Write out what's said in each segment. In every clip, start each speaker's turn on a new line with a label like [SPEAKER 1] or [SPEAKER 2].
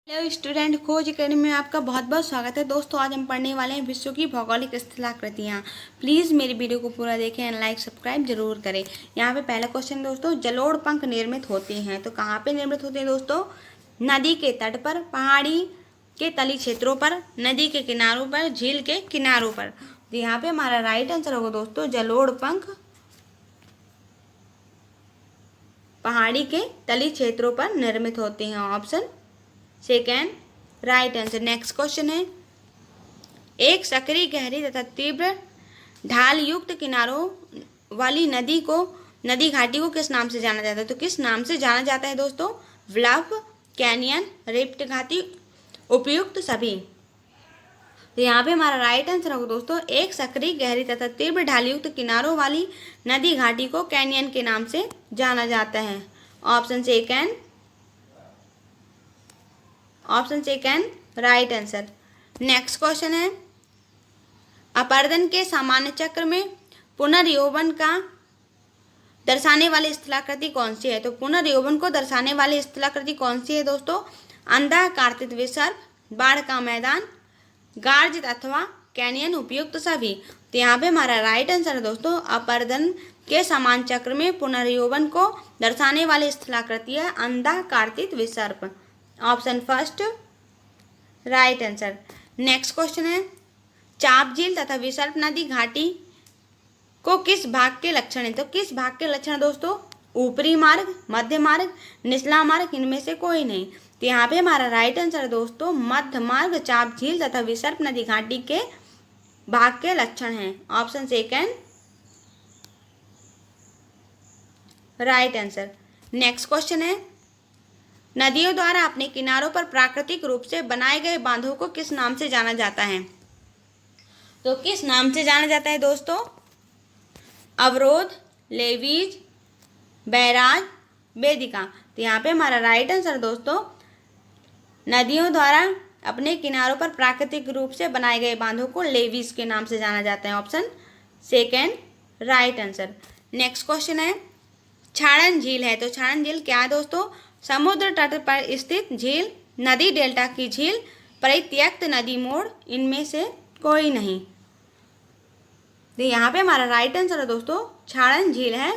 [SPEAKER 1] Hello student, खोज academy में आपका बहुत बहुत स्वागत है। दोस्तों, आज हम पढ़ने वाले हैं विश्व की भौगोलिक स्थलाकृतियाँ। प्लीज़ मेरी वीडियो को पूरा देखें एंड लाइक सब्सक्राइब जरूर करें। यहाँ पे पहला क्वेश्चन दोस्तों, जलोढ़ पंख निर्मित होते हैं तो कहाँ पे निर्मित होते हैं दोस्तों? नदी के तट पर, पहाड़ी के तली क्षेत्रों पर, नदी के किनारों पर, झील के किनारों पर। तो यहाँ पे हमारा राइट आंसर होगा दोस्तों जलोढ़ पंख पहाड़ी के तली क्षेत्रों पर निर्मित होते हैं। Option second right answer. Next question है, एक सकरी, गहरी तथा तीव्र ढाल युक्त किनारों वाली नदी घाटी को किस नाम से जाना जाता है? तो किस नाम से जाना जाता है दोस्तों? ब्लफ, कैनियन, रिफ्ट घाटी, उपयुक्त सभी। तो यहाँ पे हमारा राइट आंसर होगा दोस्तों, एक सकरी, गहरी तथा तीव्र ढाल युक्त किनारों वाली नदी घाटी को कैनियन के नाम से जाना जाता है। Option second right answer. Next question है, अपरदन के सामान्य चक्र में पुनर्यौवन का दर्शाने वाली स्थलाकृति कौन सी है? तो पुनर्यौवन को दर्शाने वाली स्थलाकृति कौन सी है दोस्तों? अंधा, कार्तिक विसर्प, बाढ़ का मैदान, गार्ज अथवा कैनियन, उपयुक्त सभी। तो यहाँ पे हमारा राइट आंसर है दोस्तों, अपरदन के समान चक्र में पुनर्यौवन को दर्शाने वाली स्थलाकृति है अंधा, कार्तिक विसर्प। Option first right answer. Next question है, चाप झील तथा विसर्प नदी घाटी को किस भाग के लक्षण है? तो किस भाग के लक्षण दोस्तों? ऊपरी मार्ग, मध्य मार्ग, निचला मार्ग, इनमें से कोई नहीं। तो यहाँ पे हमारा राइट आंसर है दोस्तों, मध्य मार्ग चाप झील तथा विसर्प नदी घाटी के भाग के लक्षण हैं। Option second right answer. Next question है, नदियों द्वारा अपने किनारों पर प्राकृतिक रूप से बनाए गए बांधों को किस नाम से जाना जाता है? तो किस नाम से जाना जाता है दोस्तों? अवरोध, लेवीज, बैराज, वेदिका। तो यहाँ पे हमारा राइट आंसर दोस्तों, नदियों द्वारा अपने किनारों पर प्राकृतिक रूप से बनाए गए बांधों को लेवीज के नाम से जाना जाता है। Option second right answer. Next question है, छाड़न झील है तो छाड़न झील क्या है दोस्तों? समुद्र तट पर स्थित झील, नदी डेल्टा की झील, परित्यक्त नदी मोड़, इनमें से कोई नहीं। तो यहाँ पे हमारा राइट आंसर है दोस्तों, छाड़न झील है,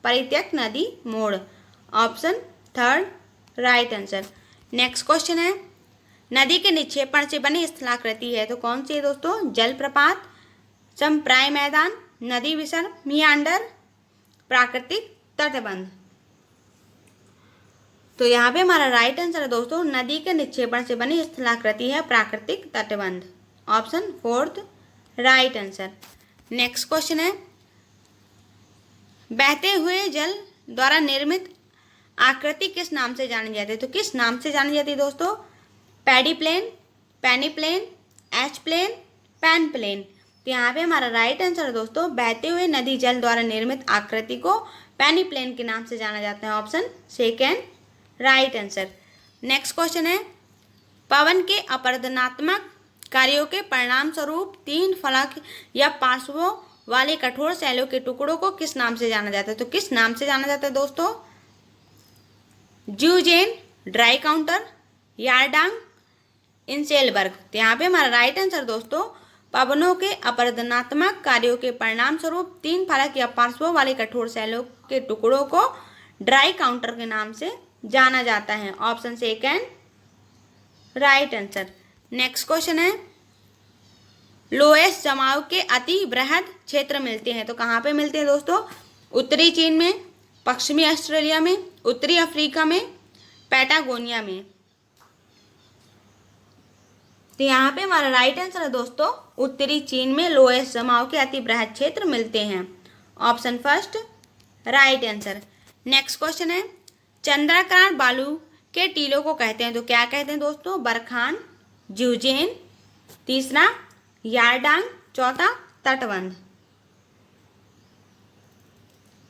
[SPEAKER 1] परित्यक्त नदी मोड़। Option third right answer. Next question है, नदी के निक्षेपण से बनी स्थलाकृति है तो कौन सी है दोस्तों? जलप्रपात, समप्राय मैदान, नदी विसर्प, मियांडर, प्राकृतिक तटबंध। तो यहाँ पे हमारा राइट आंसर है दोस्तों, नदी के निक्षेपण से बनी स्थलाकृति है प्राकृतिक तटबंध। Option fourth right answer. Next question है, बहते हुए जल द्वारा निर्मित आकृति किस नाम से जानी जाती है? तो किस नाम से जानी जाती है दोस्तों? Pediplain, peneplain, etchplain, panplain. तो यहाँ पे हमारा राइट आंसर है दोस्तों, बहते हुए नदी जल द्वारा निर्मित आकृति को पैनी प्लेन के नाम से जाना जाता है। Option second right answer. Next question है, पवन के अपरदनात्मक कार्यों के परिणाम स्वरूप तीन फलक या पार्श्वों वाले कठोर शैलों के टुकड़ों को किस नाम से जाना जाता है? तो किस नाम से जाना जाता है दोस्तों? ज्यूजेन, ड्राई काउंटर, यारडांग, इंसेलबर्ग। तो यहाँ पे हमारा राइट आंसर दोस्तों, पवनों के अपरदनात्मक कार्यों के परिणाम स्वरूप तीन फलक या पार्श्वों वाले कठोर शैलों के टुकड़ों को ड्राई काउंटर के नाम से जाना जाता है। Option second right answer. Next question है, लोएस जमाव के अति बृहद क्षेत्र मिलते हैं तो कहाँ पे मिलते हैं दोस्तों? उत्तरी चीन में, पश्चिमी ऑस्ट्रेलिया में, उत्तरी अफ्रीका में, पैटागोनिया में। तो यहाँ पे हमारा राइट आंसर है दोस्तों, उत्तरी चीन में लोएस जमाव के अति बृहद क्षेत्र मिलते हैं। Option first right answer. Next question है, चंद्राकार बालू के टीलों को कहते हैं तो क्या कहते हैं दोस्तों? बरखान, ज्यूजेन, तीसरा यारडांग, चौथा तटबंध।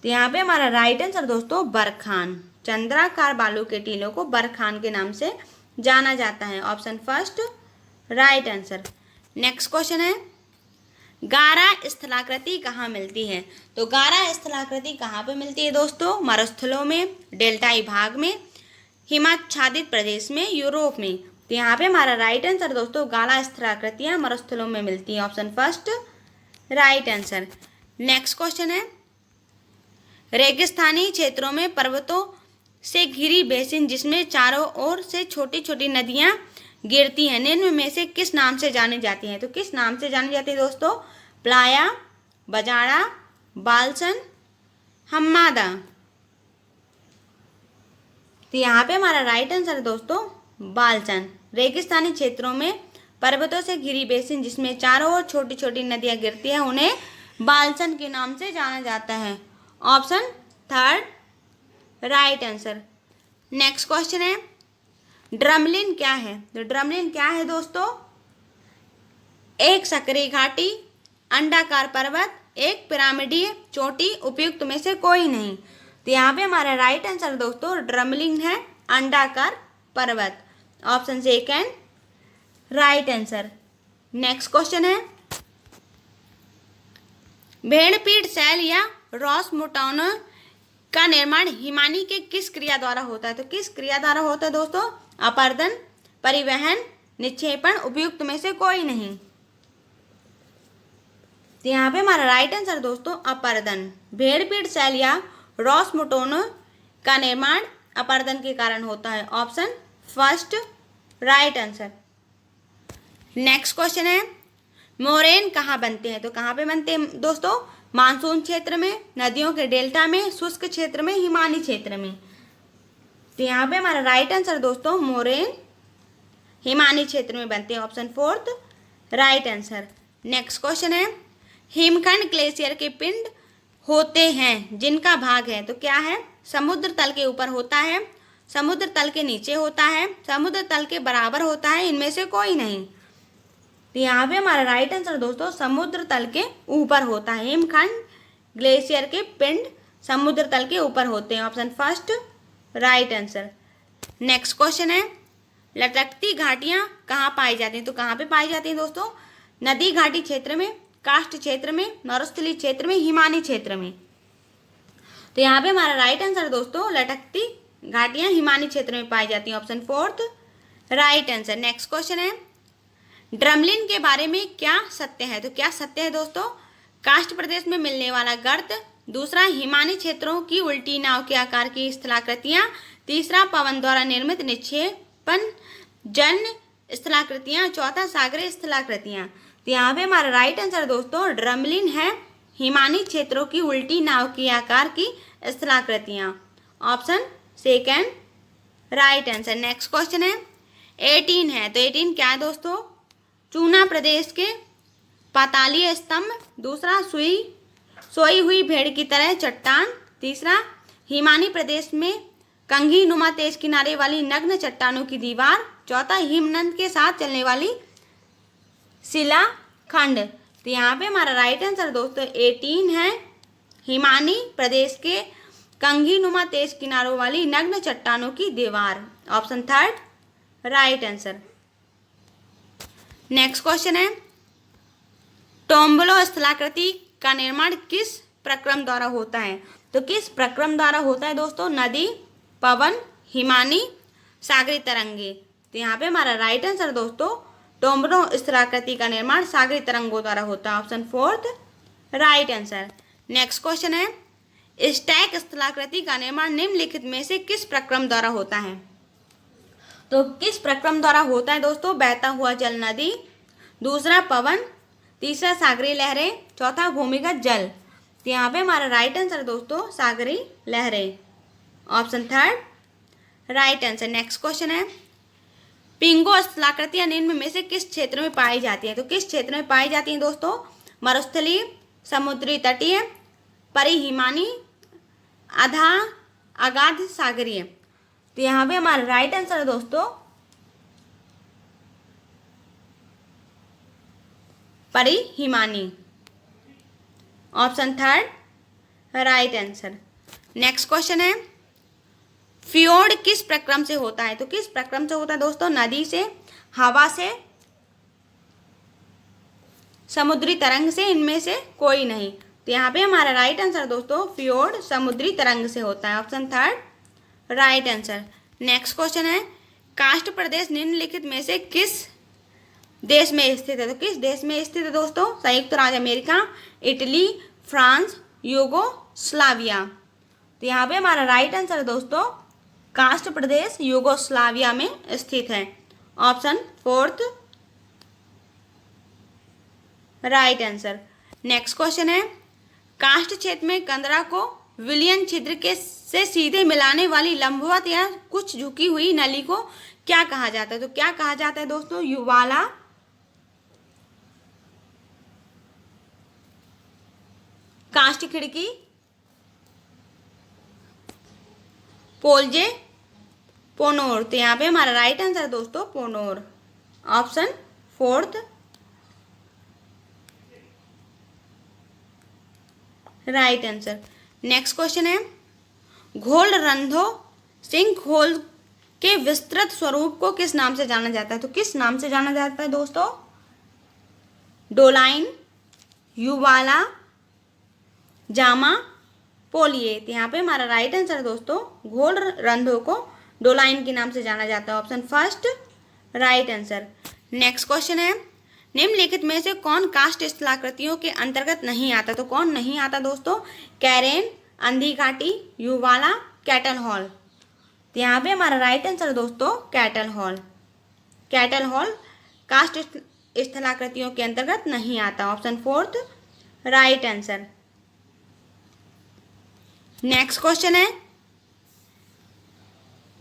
[SPEAKER 1] तो यहाँ पे हमारा राइट आंसर दोस्तों बरखान। चंद्राकार बालू के टीलों को बरखान के नाम से जाना जाता है। Option first right answer. Next question है, गारा स्थलाकृति कहाँ मिलती है? तो गारा स्थलाकृति कहाँ पे मिलती है दोस्तों? मरुस्थलों में, डेल्टाई भाग में, हिमाच्छादित प्रदेश में, यूरोप में। तो यहाँ पे हमारा राइट आंसर दोस्तों गाला स्थलाकृतियाँ मरुस्थलों में मिलती हैं। Option first right answer. Next question है, रेगिस्तानी क्षेत्रों में पर्वतों से घिरी बेसिन जिसमें चारों ओर से छोटी छोटी नदियाँ गिरती हैं, निम्न में से किस नाम से जानी जाती हैं? तो किस नाम से जानी जाती है दोस्तों? प्लाया, बजाड़ा, बालसन, हम्मादा। तो यहाँ पे हमारा राइट आंसर है दोस्तों बालसन। रेगिस्तानी क्षेत्रों में पर्वतों से घिरी बेसिन जिसमें चारों ओर छोटी छोटी नदियाँ गिरती हैं उन्हें बालसन के नाम से जाना जाता है। Option third right answer. Next question है, ड्रमलिन क्या है? तो ड्रमलिन क्या है दोस्तों? एक सक्रिय घाटी, अंडाकार पर्वत, एक पिरामिडीय चोटी, उपयुक्त में से कोई नहीं। तो यहाँ पे हमारा राइट आंसर दोस्तों ड्रमलिन है, अंडाकार पर्वत। Option second right answer. Next question है, भेड़पीठ शैल या रॉस मोटानो का निर्माण हिमानी के किस क्रिया द्वारा होता है? तो किस क्रिया द्वारा होता है दोस्तों? अपर्दन, परिवहन, निक्षेपण, उपयुक्त में से कोई नहीं। तो यहाँ पे हमारा राइट आंसर दोस्तों अपर्दन। भेड़पीठ शैल या रॉस मोटानो का निर्माण अपर्दन के कारण होता है। Option first right answer. Next question है, मोरेन कहाँ बनते हैं? तो कहाँ पे बनते हैं दोस्तों? मानसून क्षेत्र में, नदियों के डेल्टा में, शुष्क क्षेत्र में, हिमानी क्षेत्र में। तो यहाँ पे हमारा राइट आंसर दोस्तों मोरेन हिमानी क्षेत्र में बनते हैं। Option fourth right answer. Next question है, हिमखंड ग्लेशियर के पिंड होते हैं जिनका भाग है, तो क्या है? समुद्र तल के ऊपर होता है, समुद्र तल के नीचे होता है, समुद्र तल के बराबर होता है, इनमें से कोई नहीं। तो यहाँ पे हमारा राइट आंसर दोस्तों समुद्र तल के ऊपर होता है। हिमखंड ग्लेशियर के पिंड समुद्र तल के ऊपर होते हैं। Option first right answer. Next question है, लटकती घाटियाँ कहाँ पाई जाती हैं? तो कहाँ पे पाई जाती हैं दोस्तों? नदी घाटी क्षेत्र में, काष्ठ क्षेत्र में, मरुस्थलीय क्षेत्र में, हिमानी क्षेत्र में। तो यहाँ पे हमारा राइट आंसर दोस्तों लटकती घाटियाँ हिमानी क्षेत्र में पाई जाती हैं। Option fourth right answer. Next question है, ड्रमलिन के बारे में क्या सत्य है? तो क्या सत्य है दोस्तों? काष्ठ प्रदेश में मिलने वाला गर्त, दूसरा हिमानी क्षेत्रों की उल्टी नाव के आकार की स्थलाकृतियाँ, तीसरा पवन द्वारा निर्मित निक्षेपण जन स्थलाकृतियाँ, चौथा सागरीय स्थलाकृतियाँ। तो यहाँ पे हमारा राइट आंसर दोस्तों ड्रमलिन है, हिमानी क्षेत्रों की उल्टी नाव के आकार की स्थलाकृतियाँ। Option second right answer. Next question है, 18 है, तो 18 क्या है दोस्तों? चूना प्रदेश के पातालीय स्तंभ, दूसरा सोई हुई भेड़ की तरह चट्टान, तीसरा हिमानी प्रदेश में कंघी नुमा तेज किनारे वाली नग्न चट्टानों की दीवार, चौथा हिमनद के साथ चलने वाली शिलाखंड। तो यहाँ पे हमारा राइट आंसर दोस्तों 18 है, हिमानी प्रदेश के कंघी नुमा तेज किनारों वाली नग्न चट्टानों की दीवार। Option third right answer. Next question है, टोम्बलो स्थलाकृति का निर्माण किस प्रक्रम द्वारा होता है? तो किस प्रक्रम द्वारा होता है दोस्तों? नदी, पवन, हिमानी, सागरी तरंगे। तो यहाँ पे हमारा राइट आंसर दोस्तों टोम्बलो स्थलाकृति का निर्माण सागरी तरंगों द्वारा होता है। Option fourth right answer. Next question है, स्टैक स्थलाकृति का निर्माण निम्नलिखित में से किस प्रक्रम द्वारा होता है? तो किस प्रक्रम द्वारा होता है दोस्तों? बहता हुआ जल नदी, दूसरा पवन, तीसरा सागरी लहरें, चौथा भूमिगत जल। तो यहाँ पे हमारा राइट आंसर दोस्तों सागरी लहरें। Option third right answer. Next question है, पिंगो स्थलाकृतियाँ निम्न में से किस क्षेत्र में पाई जाती हैं? तो किस क्षेत्र में पाई जाती हैं दोस्तों? मरुस्थलीय, समुद्री तटीय, परिहिमानी, आधा अगाध सागरीय। तो यहाँ पे हमारा राइट आंसर है दोस्तों परिहिमानी। Option third right answer. Next question है, फ्योर्ड किस प्रक्रम से होता है? तो किस प्रक्रम से होता है दोस्तों? नदी से, हवा से, समुद्री तरंग से, इनमें से कोई नहीं। तो यहाँ पे हमारा राइट आंसर दोस्तों फ्योर्ड समुद्री तरंग से होता है। Option third right answer. Next question है, कास्ट प्रदेश निम्नलिखित में से किस देश में स्थित है? तो किस देश में स्थित है दोस्तों? संयुक्त राज्य अमेरिका, इटली, फ्रांस, यूगोस्लाविया। तो यहाँ पे हमारा राइट आंसर है दोस्तों, कास्ट प्रदेश यूगोस्लाविया में स्थित है। Option fourth right answer. Next question है, कास्ट क्षेत्र में कंदरा को विलियन छिद्र के से सीधे मिलाने वाली लंबवत या कुछ झुकी हुई नली को क्या कहा जाता है? तो क्या कहा जाता है दोस्तों? युवाला, कास्ट खिड़की, पोलजे, पोनोर। तो यहाँ पे हमारा राइट आंसर है दोस्तों ponor. Option fourth right answer. Next question है, घोल रंधो सिंह घोल के विस्तृत स्वरूप को किस नाम से जाना जाता है? तो किस नाम से जाना जाता है दोस्तों? डोलाइन, युवाला, जामा, पोलिए। तो यहाँ पे हमारा राइट आंसर है दोस्तों, घोल रंधो को डोलाइन के नाम से जाना जाता है। Option first right answer. Next question है, निम्नलिखित में से कौन कास्ट स्थलाकृतियों के अंतर्गत नहीं आता? तो कौन नहीं आता दोस्तों? कैरेन, अंधी घाटी, युवाला, कैटल हॉल। तो यहाँ पे हमारा राइट आंसर है दोस्तों kettle hole. Kettle hole karst स्थलाकृतियों के अंतर्गत नहीं आता। Option fourth right answer. Next question है,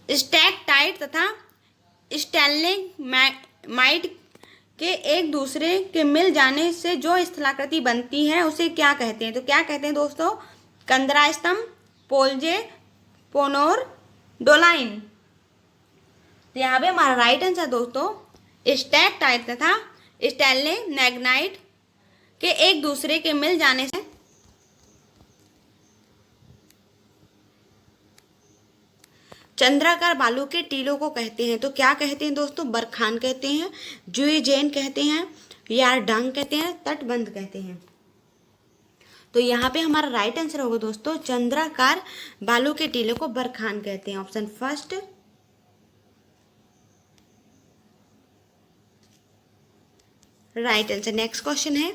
[SPEAKER 1] स्टैगटाइट तथा स्टैलेग्माइट के एक दूसरे के मिल जाने से जो स्थलाकृति बनती है उसे क्या कहते हैं? तो क्या कहते हैं दोस्तों? कंदरा स्तंभ, पोलजे, पोनोर, डोलाइन। तो यहाँ पे हमारा राइट आंसर दोस्तों स्टैगटाइट तथा स्टैलेग्माइट के एक दूसरे के मिल जाने से चंद्राकार बालू के टीलों को कहते हैं। तो क्या कहते हैं दोस्तों? बरखान कहते हैं, जुए जैन कहते हैं, यार डांग कहते हैं, तटबंध कहते हैं। तो यहाँ पे हमारा राइट आंसर होगा दोस्तों चंद्राकार बालू के टीलों को बरखान कहते हैं। Option first right answer. Next question है,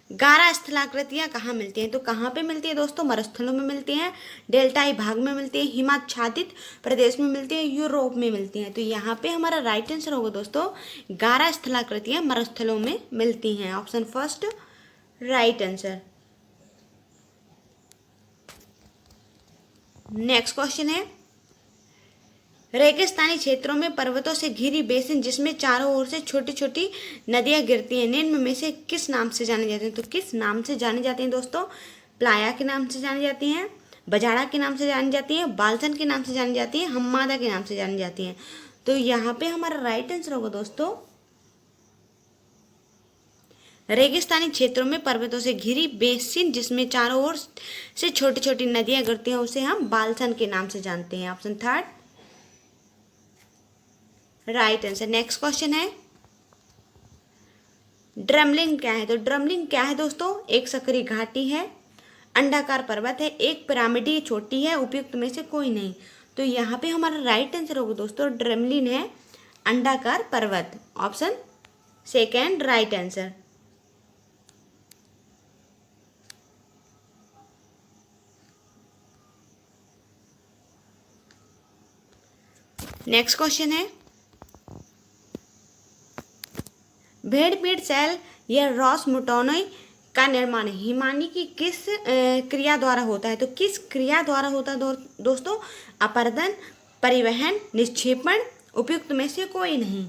[SPEAKER 1] गारा स्थलाकृतियां कहाँ मिलती हैं? तो कहाँ पे मिलती है दोस्तों? मरुस्थलों में मिलती हैं, डेल्टाई भाग में मिलती है, हिमाच्छादित प्रदेश में मिलती है, यूरोप में मिलती हैं। तो यहाँ पे हमारा राइट आंसर होगा दोस्तों गारा स्थलाकृतियां मरुस्थलों में मिलती हैं। Option first right answer. Next question है, रेगिस्तानी क्षेत्रों में पर्वतों से घिरी बेसिन जिसमें चारों ओर से छोटी छोटी नदियां गिरती हैं, निम्न में से किस नाम से जाने जाते हैं? तो किस नाम से जाने जाते हैं दोस्तों? प्लाया के नाम से जानी जाती हैं, बजाड़ा के नाम से जानी जाती हैं, बाल्सन के नाम से जानी जाती हैं, हम्मादा के नाम से जानी जाती हैं। तो यहाँ पे हमारा राइट आंसर होगा दोस्तों रेगिस्तानी क्षेत्रों में पर्वतों से घिरी बेसिन जिसमें चारों ओर से छोटी छोटी नदियां गिरती हैं उसे हम बाल्सन के नाम से जानते हैं। Option third right answer. Next question है, ड्रमलिंग क्या है? तो ड्रमलिंग क्या है दोस्तों? एक सकरी घाटी है, अंडाकार पर्वत है, एक पिरामिडीय चोटी है, उपयुक्त में से कोई नहीं। तो यहाँ पे हमारा राइट आंसर होगा दोस्तों ड्रमलिन है अंडाकार पर्वत। Option second right answer. Next question है, भेड़पीड़ सेल या रॉस मुटोनोई का निर्माण हिमानी की किस क्रिया द्वारा होता है? तो किस क्रिया द्वारा होता है दोस्तों? अपरदन, परिवहन, निक्षेपण, उपयुक्त में से कोई नहीं।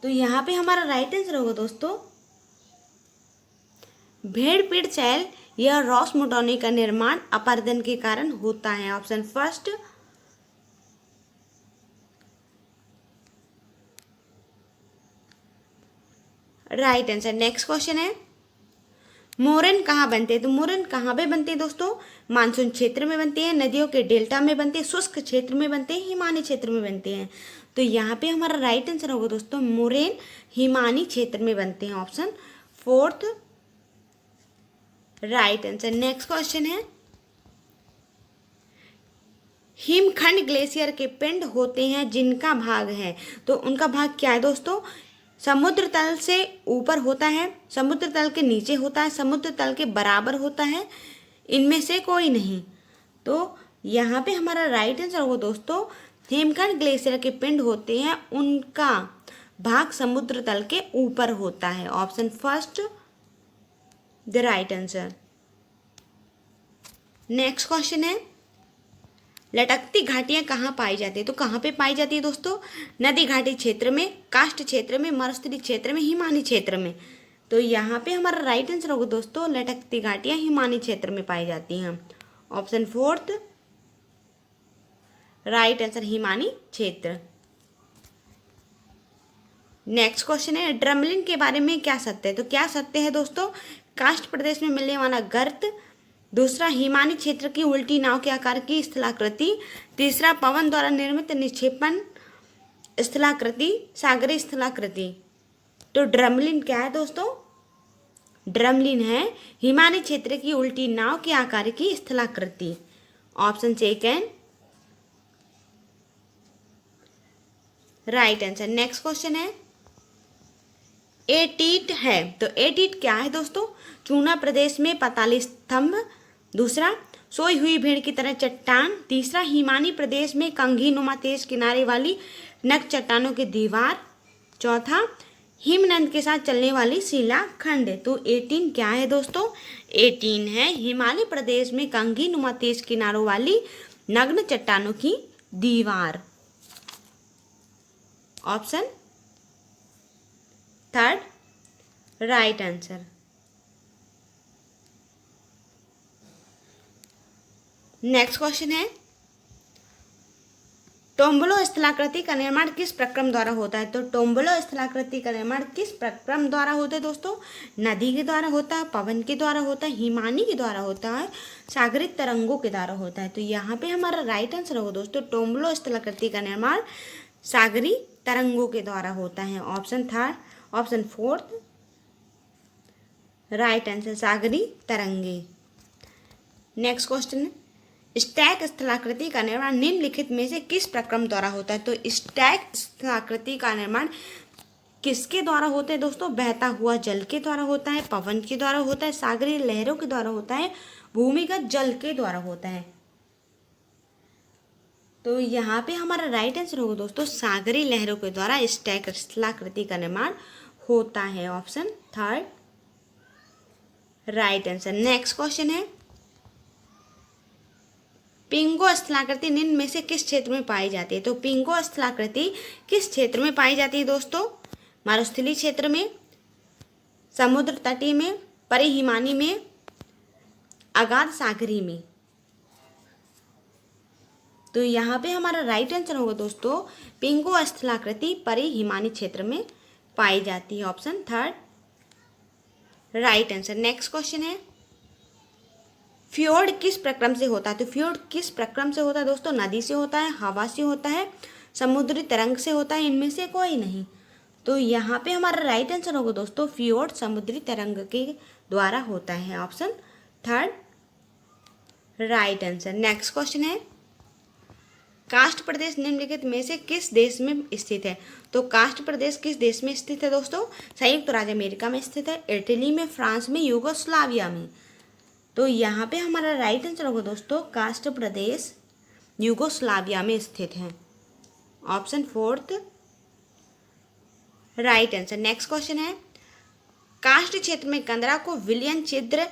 [SPEAKER 1] तो यहाँ पे हमारा राइट आंसर होगा दोस्तों भेड़पीड़ सेल या रॉस मुटोनोई का निर्माण अपरदन के कारण होता है। Option first right answer. Next question है, मोरन कहाँ बनते हैं? तो मोरन कहाँ पे बनते हैं दोस्तों? मानसून क्षेत्र में बनते हैं, नदियों के डेल्टा में बनते हैं, शुष्क क्षेत्र में बनते हैं, हिमानी क्षेत्र में बनते हैं। तो यहाँ पे हमारा राइट आंसर होगा दोस्तों मोरेन हिमानी क्षेत्र में बनते हैं। Option fourth right answer. Next question है, हिमखंड ग्लेशियर के पिंड होते हैं जिनका भाग है, तो उनका भाग क्या है दोस्तों? समुद्र तल से ऊपर होता है, समुद्र तल के नीचे होता है, समुद्र तल के बराबर होता है, इनमें से कोई नहीं। तो यहाँ पे हमारा राइट आंसर होगा दोस्तों, हेमखंड ग्लेशियर के पिंड होते हैं उनका भाग समुद्र तल के ऊपर होता है। Option first the right answer. Next question है, लटकती घाटियां कहाँ पाई जाती है? तो कहाँ पे पाई जाती है दोस्तों? नदी घाटी क्षेत्र में, काष्ठ क्षेत्र में, मरुस्थलीय क्षेत्र में, हिमानी क्षेत्र में। तो यहाँ पे हमारा राइट आंसर होगा दोस्तों, लटकती घाटियां हिमानी क्षेत्र में पाई जाती हैं। ऑप्शन फोर्थ राइट आंसर, हिमानी क्षेत्र। नेक्स्ट क्वेश्चन है, ड्रमलिन के बारे में क्या सत्य है? तो क्या सत्य है दोस्तों? काष्ठ प्रदेश में मिलने वाला गर्त, दूसरा हिमानी क्षेत्र की उल्टी नाव के आकार की स्थलाकृति, तीसरा पवन द्वारा निर्मित निक्षेपण स्थलाकृति, सागरी स्थलाकृति। तो ड्रमलिन क्या है दोस्तों? ड्रमलिन है हिमानी क्षेत्र की उल्टी नाव के आकार की स्थलाकृति। Option second right answer. Next question है, एटीट है, तो एटीट क्या है दोस्तों? चूना प्रदेश में पाताली स्तंभ, दूसरा सोई हुई भेड़ की तरह चट्टान, तीसरा हिमानी प्रदेश में कंघी नुमा तेज किनारे वाली नक चट्टानों की दीवार, चौथा हिमनद के साथ चलने वाली शिलाखंड। तो 18 क्या है दोस्तों? 18 है हिमालय प्रदेश में कंघी नुमा तेज किनारों वाली नग्न चट्टानों की दीवार। Option third right answer. Next question है, टोम्बोलो स्थलाकृति का निर्माण किस प्रक्रम द्वारा होता है? तो टोम्बोलो स्थलाकृति का निर्माण किस प्रक्रम द्वारा होता है दोस्तों? नदी के द्वारा होता है, पवन के द्वारा होता है, हिमानी के द्वारा होता है, सागरी तरंगों के द्वारा होता है। तो यहाँ पे हमारा राइट आंसर होगा दोस्तों, टोम्बोलो स्थलाकृति का निर्माण सागरी तरंगों के द्वारा होता है। Option third, option fourth right answer, सागरी तरंगे। नेक्स्ट क्वेश्चन है, स्टैक स्थलाकृति का निर्माण निम्नलिखित में से किस प्रक्रम द्वारा होता है? तो स्टैक स्थलाकृति का निर्माण किसके द्वारा होता है दोस्तों? बहता हुआ जल के द्वारा होता है, पवन के द्वारा होता है, सागरीय लहरों के द्वारा होता है, भूमिगत जल के द्वारा होता है। तो यहाँ पे हमारा राइट आंसर होगा दोस्तों, सागरीय लहरों के द्वारा स्टैक स्थलाकृति का निर्माण होता है। Option third right answer. Next question है, पिंगो स्थलाकृति निम्न में से किस क्षेत्र में पाई जाती है? तो पिंगो स्थलाकृति किस क्षेत्र में पाई जाती है दोस्तों? मरुस्थलीय क्षेत्र में, समुद्र तटीय में, परिहिमानी में, अगाध सागरी में। तो यहाँ पे हमारा राइट आंसर होगा दोस्तों, पिंगो स्थलाकृति परिहिमानी क्षेत्र में पाई जाती है। Option third right answer. Next question है, फ्योर्ड किस प्रक्रम से होता है? तो फ्योर्ड किस प्रक्रम से होता है दोस्तों? नदी से होता है, हवा से होता है, समुद्री तरंग से होता है, इनमें से कोई नहीं। तो यहाँ पे हमारा राइट आंसर होगा दोस्तों, फ्योर्ड समुद्री तरंग के द्वारा होता है। Option third right answer. Next question है, काष्ठ प्रदेश निम्नलिखित में से किस देश में स्थित है? तो काष्ठ प्रदेश किस देश में स्थित है दोस्तों? संयुक्त राज्य अमेरिका में स्थित है, इटली में, फ्रांस में, यूगोस्लाविया में। तो यहाँ पे हमारा राइट आंसर होगा दोस्तों, काष्ठ प्रदेश यूगोस्लाविया में स्थित है। Option fourth right answer. Next question है, काष्ठ क्षेत्र में कंदरा को विलयन छिद्र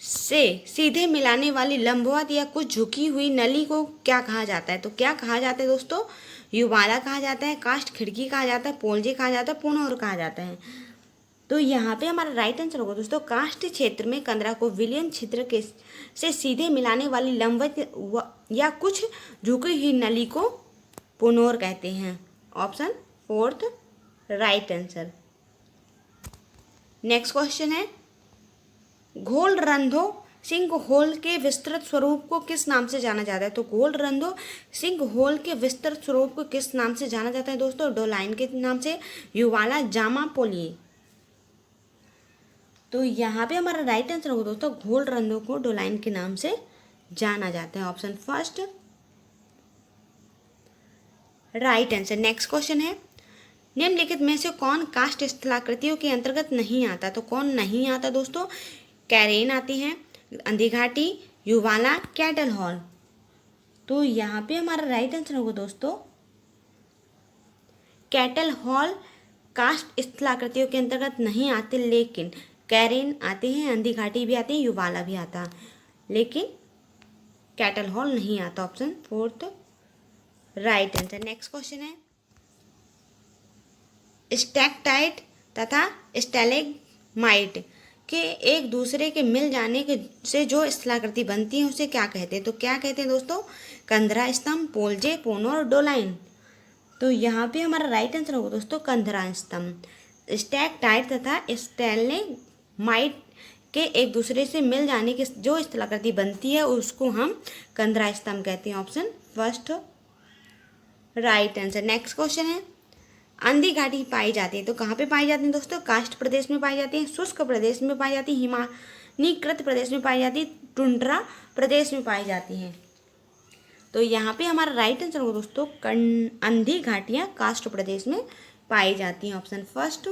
[SPEAKER 1] से सीधे मिलाने वाली लंबवत या कुछ झुकी हुई नली को क्या कहा जाता है? तो क्या कहा जाता है दोस्तों? युवाला कहा जाता है, काष्ठ खिड़की कहा जाता है, पोलजे कहा जाता है, पुनौर कहा जाता है। तो यहाँ पे हमारा राइट आंसर होगा दोस्तों, काष्ठ क्षेत्र में कंदरा को विलयन छिद्र के से सीधे मिलाने वाली लंबवत या कुछ झुकी हुई नली को पुनौर कहते हैं। Option fourth right answer. Next question है, घोल रंधो सिंह होल के विस्तृत स्वरूप को किस नाम से जाना जाता है? तो घोल रंधो सिंह होल के विस्तृत स्वरूप को किस नाम से जाना जाता है दोस्तों? डोलाइन के नाम से, युवाला, जामा, पोलिए। तो यहाँ पे हमारा राइट आंसर होगा दोस्तों, घोल रंधो को डोलाइन के नाम से जाना जाता है। Option first right answer. Next question है, निम्नलिखित में से कौन काष्ठ स्थलाकृतियों के अंतर्गत नहीं आता? तो कौन नहीं आता दोस्तों? कैरेन आती हैं, अंधी घाटी, युवाला, कैटल हॉल। तो यहाँ पे हमारा राइट आंसर होगा दोस्तों कैटल हॉल काष्ठ स्थलाकृतियों के अंतर्गत नहीं आते, लेकिन कैरेन आते हैं, अंधी घाटी भी आती है, युवाला भी आता है, लेकिन कैटल हॉल नहीं आता। Option fourth right answer. Next question है, स्टैक्टाइट तथा स्टैलेग्माइट के एक दूसरे के मिल जाने के से जो स्थलाकृति बनती है उसे क्या कहते हैं? तो क्या कहते हैं दोस्तों? कंधरा स्तंभ, पोलजे, पोनोर, डोलाइन। तो यहाँ पे हमारा राइट आंसर होगा दोस्तों कंधरा स्तंभ। स्टैक्टाइट तथा स्टैलेग्माइट के एक दूसरे से मिल जाने की जो स्थलाकृति बनती है उसको हम कंधरा स्तंभ कहते हैं। Option first right answer. Next question है, अंधी घाटी पाई जाती है तो कहाँ पे पाई जाती है दोस्तों? काष्ठ प्रदेश में पाई जाती है, शुष्क प्रदेश में पाई जाती है, हिमानीकृत प्रदेश में पाई जाती है, टुंड्रा प्रदेश में पाई जाती है। तो यहाँ पे हमारा राइट आंसर होगा दोस्तों अंधी घाटियाँ काष्ठ प्रदेश में पाई जाती हैं। Option first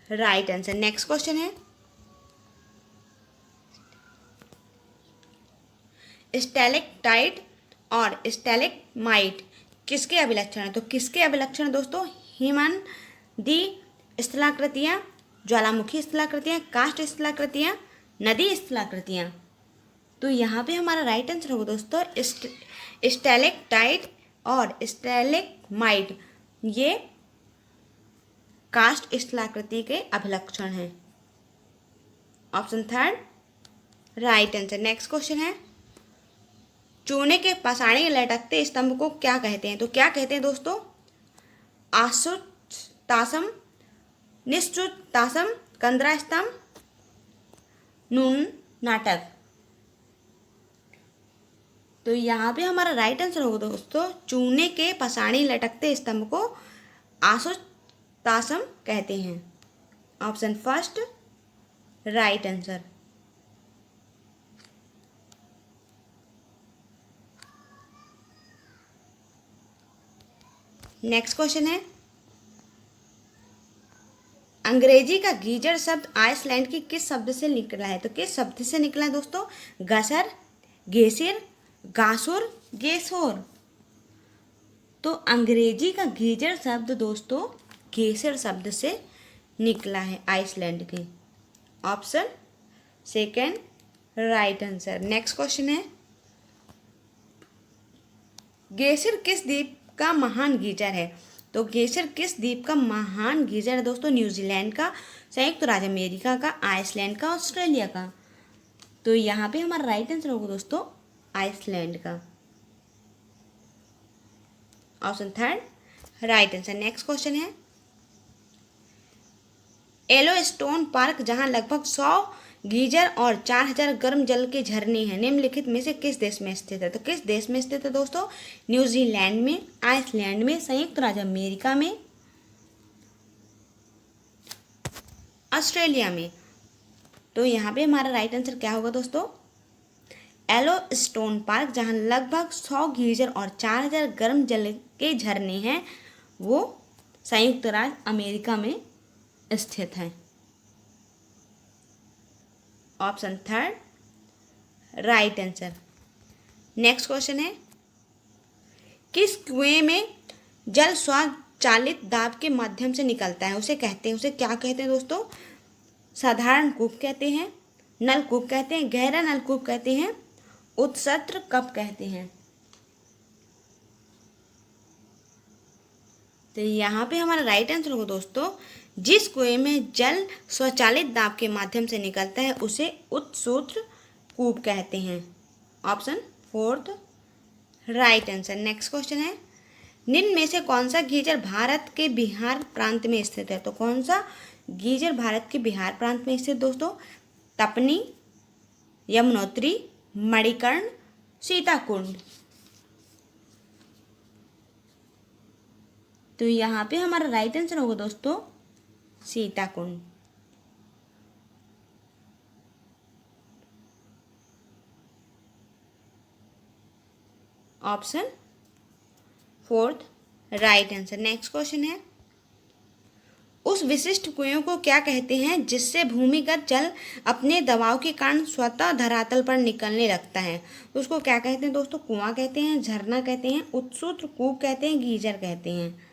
[SPEAKER 1] right answer. Next question है, स्टैलेक्टाइट और स्टैलेग्माइट किसके अभिलक्षण है? तो किसके अभिलक्षण दोस्तों? हिमनदी स्थलाकृतियाँ, ज्वालामुखी स्थलाकृतियाँ, काष्ठ स्थलाकृतियाँ, नदी स्थलाकृतियाँ। तो यहाँ पे हमारा राइट आंसर होगा दोस्तों स्टैलेक्टाइट और स्टैलेग्माइट, ये काष्ठ स्थलाकृति के अभिलक्षण हैं। Option third right answer. Next question है, चूने के पसाड़े लटकते स्तंभ को क्या कहते हैं? तो क्या कहते हैं दोस्तों? आश्रुतासम, निश्चुतासम, कंधरा स्तंभ, नून नाटक। तो यहाँ पे हमारा राइट आंसर होगा दोस्तों चूने के पसाड़ी लटकते स्तंभ को आश्रुतासम कहते हैं। Option first right answer. Next question है, अंग्रेजी का गीजर शब्द आइसलैंड की किस शब्द से निकला है? तो किस शब्द से निकला है दोस्तों? गसर, गेसिर, गासुर, गेसोर। तो अंग्रेजी का गीजर शब्द दोस्तों गेसर शब्द से निकला है आइसलैंड के। Option second right answer. Next question है, गेसिर किस द्वीप का महान गीजर है? तो गेसर किस द्वीप का महान गीजर है दोस्तों? न्यूजीलैंड का, संयुक्त राज्य अमेरिका का, आइसलैंड का, ऑस्ट्रेलिया का। तो यहाँ पे हमारा राइट आंसर होगा दोस्तों आइसलैंड का। Option third right answer. Next question है, येलोस्टोन पार्क जहां लगभग 100 गीजर और 4000 गर्म जल के झरने हैं, निम्नलिखित में से किस देश में स्थित है? तो किस देश में स्थित है दोस्तों? न्यूजीलैंड में, आइसलैंड में, संयुक्त राज्य अमेरिका में, ऑस्ट्रेलिया में। तो यहाँ पे हमारा राइट आंसर क्या होगा दोस्तों? येलोस्टोन पार्क जहां लगभग 100 गीजर और 4000 गर्म जल के झरने हैं वो संयुक्त राज्य अमेरिका में स्थित है। Option third right answer. Next question है, किस कुएं में जल स्वचालित दाब के माध्यम से निकलता है? उसे क्या कहते हैं दोस्तों? साधारण कूप कहते हैं, नलकूप कहते हैं, गहरा नलकूप कहते हैं, उत्सत्र कप कहते हैं। तो यहाँ पे हमारा राइट आंसर होगा दोस्तों जिस कुएं में जल स्वचालित दाब के माध्यम से निकलता है उसे उत्सूत्र कूप कहते हैं। Option fourth right answer. Next question है, निम्न में से कौन सा गीजर भारत के बिहार प्रांत में स्थित है? तो कौन सा गीजर भारत के बिहार प्रांत में स्थित दोस्तों? तपनी, यमुनोत्री, मणिकर्ण, सीताकुंड। तो यहाँ पे हमारा राइट आंसर होगा दोस्तों Sitakund. Option fourth right answer. Next question है, उस विशिष्ट कुएं को क्या कहते हैं जिससे भूमिगत जल अपने दबाव के कारण स्वतः धरातल पर निकलने लगता है? उसको क्या कहते हैं दोस्तों? कुआं कहते हैं, झरना कहते हैं, उत्सूत्र कूप कहते हैं, गीजर कहते हैं।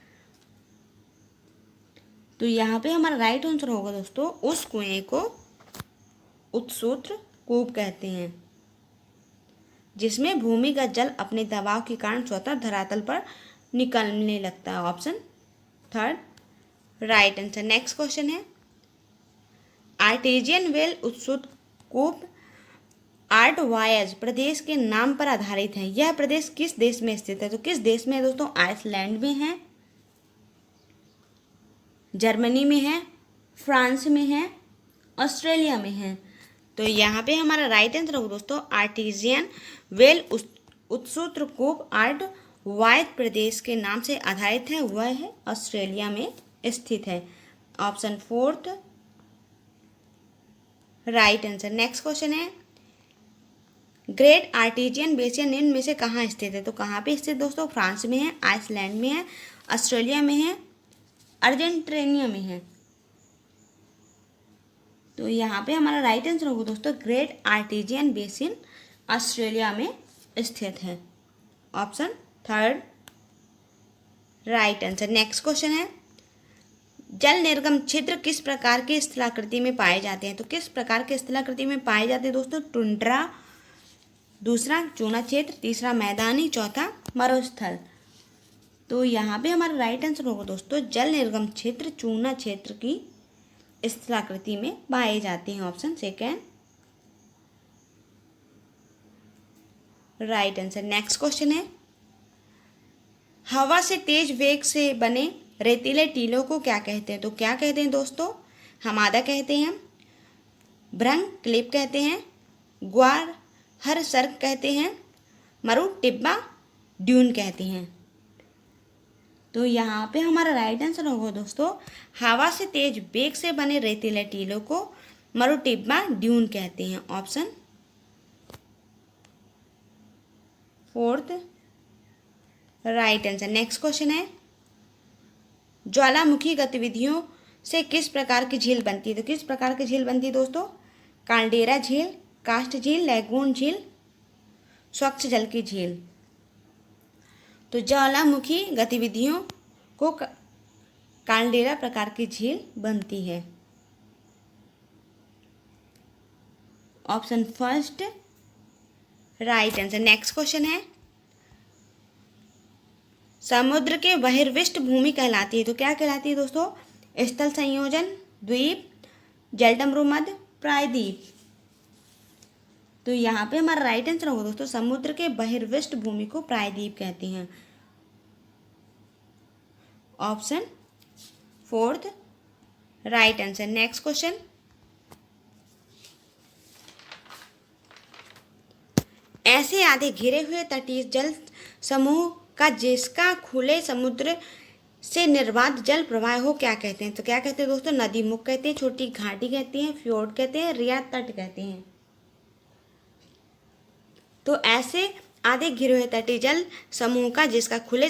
[SPEAKER 1] तो यहाँ पे हमारा राइट आंसर होगा दोस्तों, उस कुएं को उत्सूत्र कूप कहते हैं जिसमें भूमिगत जल अपने दबाव के कारण स्वतः धरातल पर निकलने लगता है। Option third right answer. Next question है, आर्टेजियन वेल उत्सूत्र कूप आर्टवायज प्रदेश के नाम पर आधारित है। यह प्रदेश किस देश में स्थित है? तो किस देश में है दोस्तों? आइसलैंड में है, जर्मनी में है, फ्रांस में है, ऑस्ट्रेलिया में है। तो यहाँ पे हमारा राइट आंसर होगा दोस्तों, आर्टेजियन वेल उत्सूत्र कूप आर्टवायज प्रदेश के नाम से आधारित है, वह है ऑस्ट्रेलिया में स्थित है। Option fourth right answer. Next question है, ग्रेट आर्टेजियन बेसिन निम्न में से कहाँ स्थित है? तो कहाँ पे स्थित दोस्तों? फ्रांस में है, आइसलैंड में है, ऑस्ट्रेलिया में है, अर्जेंटीना में है। तो यहाँ पे हमारा राइट आंसर होगा दोस्तों, ग्रेट आर्टेजियन बेसिन ऑस्ट्रेलिया में स्थित है। Option third right answer. Next question है, जल निर्गम छिद्र किस प्रकार की स्थलाकृति में पाए जाते हैं? तो किस प्रकार के स्थलाकृति में पाए जाते हैं दोस्तों? टुंड्रा, दूसरा चूना क्षेत्र, तीसरा मैदानी, चौथा मरुस्थल। तो यहाँ पे हमारा राइट आंसर होगा दोस्तों, जल निर्गम क्षेत्र चूना क्षेत्र की स्थलाकृति में पाए जाते हैं। Option second right answer. Next question है, हवा से तेज वेग से बने रेतीले टीलों को क्या कहते हैं? तो क्या कहते हैं दोस्तों? हमादा कहते हैं, भ्रंग क्लिप कहते हैं, ग्वार हर सर्क कहते हैं, मरु टिब्बा ड्यून कहते हैं। तो यहाँ पे हमारा राइट आंसर होगा दोस्तों, हवा से तेज वेग से बने रेतीले टीलों को मरु टिब्बा ड्यून कहते हैं। Option fourth right answer. Next question है, ज्वालामुखी गतिविधियों से किस प्रकार की झील बनती है? तो किस प्रकार की झील बनती है दोस्तों? काल्डेरा झील, कास्ट झील, लैगून झील, स्वच्छ जल की झील। तो ज्वालामुखी गतिविधियों को काल्डेरा प्रकार की झील बनती है। Option first right answer. Next question है, समुद्र के बहिर्विष्ट भूमि कहलाती है। तो क्या कहलाती है दोस्तों? स्थल संयोजन, द्वीप, जलडमरूमध्य, प्रायद्वीप। तो यहाँ पे हमारा राइट आंसर होगा दोस्तों, समुद्र के बहिर्विष्ट भूमि को प्रायद्वीप कहते हैं। Option fourth right answer. Next question, ऐसे आधे घिरे हुए तटीय जल समूह का जिसका खुले समुद्र से निर्बाध जल प्रवाह हो क्या कहते हैं? तो क्या कहते हैं दोस्तों? नदी मुख कहते हैं, छोटी घाटी कहते हैं, फ्योर्ड कहते हैं, रिया तट कहते हैं। तो ऐसे आधे घिरे हुए तटीय जल समूह का जिसका खुले